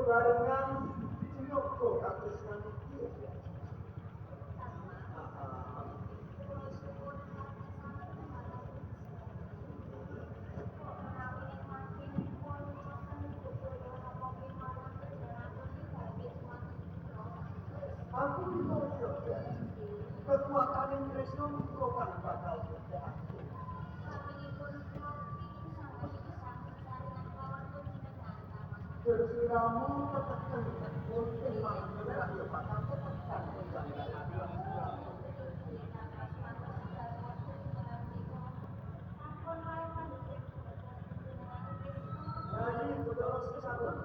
bebarengan Cinoko kados niki. Aku dikoyo ya. Kekuatan yang Kristus bukan bakal berjaya. Berkiramu tetekan untuk mengenai ya bakal tetekan jadi saudara sekalian.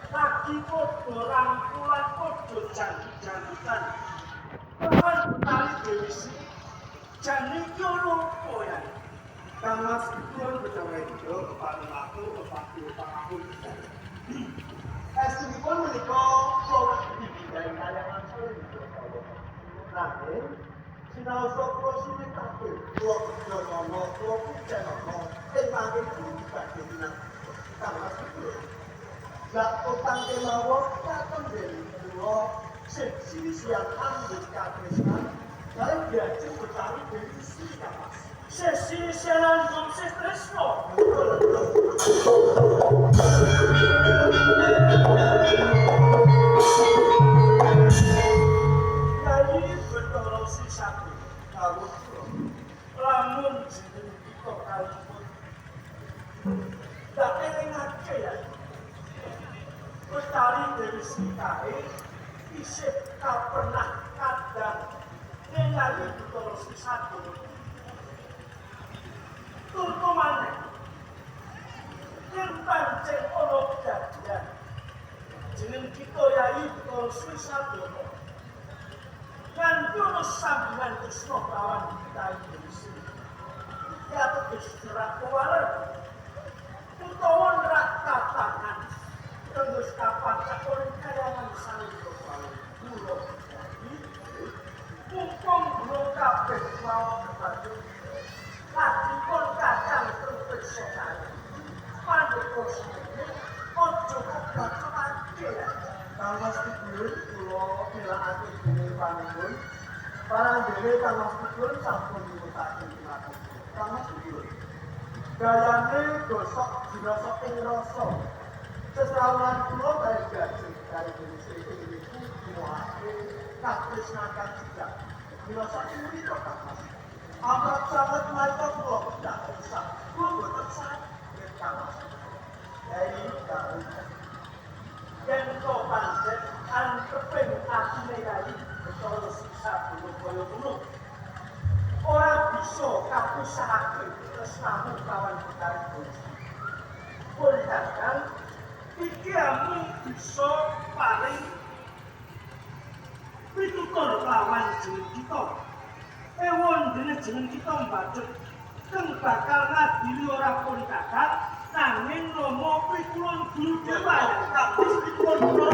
Lagi podo rangkulan podo janji-janjikan Tuhan tali bewisi jani yo lupa ya karena sekian bersama itu kepada aku estimipun menikah sholat dari kayangan nanti sinau sopro sini takut dua berjono dua berjono makin dulu bagi minat karena sekian gak utang kemawon katon dari dua sisi siang ambil kakrisman dan diajak bertari dari sisi kapas sesi siaran komses tresno jadi bertolong si satu kalau lamun jadi kita kali pun gak enak ya Bestari dari Sikai, isip tak pernah kadang ningali betul si satu. Turko mana? Tentang cek olok jadian. Jeneng kita yai betul si satu. Dan dulu sambungan Krisno kawan kita dari sini. Ya terus gerak kewalan. Tutawan raka tangan. Tembus kapan kakon kayangan saling berpaling bulog jadi mumpung belum kabeh mau kepada lagi pun kadang terpek sokali pada kosmiknya ojo kebaca lagi ya tanggal setidul pulau nilai diri panggul barang diri tanggal setidul sampun dimutakin dimakan tanggal setidul gayane gosok dirosok rosok sesawan pulau dari gaji dari Indonesia ini dimuatkan kakrisnakan juga dirasa ini kota mas amat sangat mereka pulau tidak bisa pulau bersat berkamas dari gaji dan kau panjat antepeng aku negari betul sisa bulu orang bisa kaku sahaki terus namun kawan kita polisi polisikan pikiranmu bisa paling pitutur lawan jeneng kita ewon dene jeneng kita mbajut kang bakal ngadili ora pun kakak nanging nomo pikulun guru dewa kabeh pikulun guru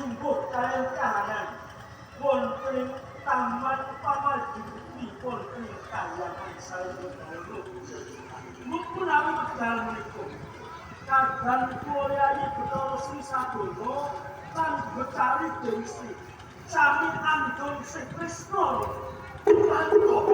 sungguh kalian kahanan wonten taman pamajipun ing kahyangan salebetipun mumpun awi wekdal menika kadang kuliahi Bathara Sri Sadono lan Betari Dewi Sri sami andhong Sri Kresna lan kok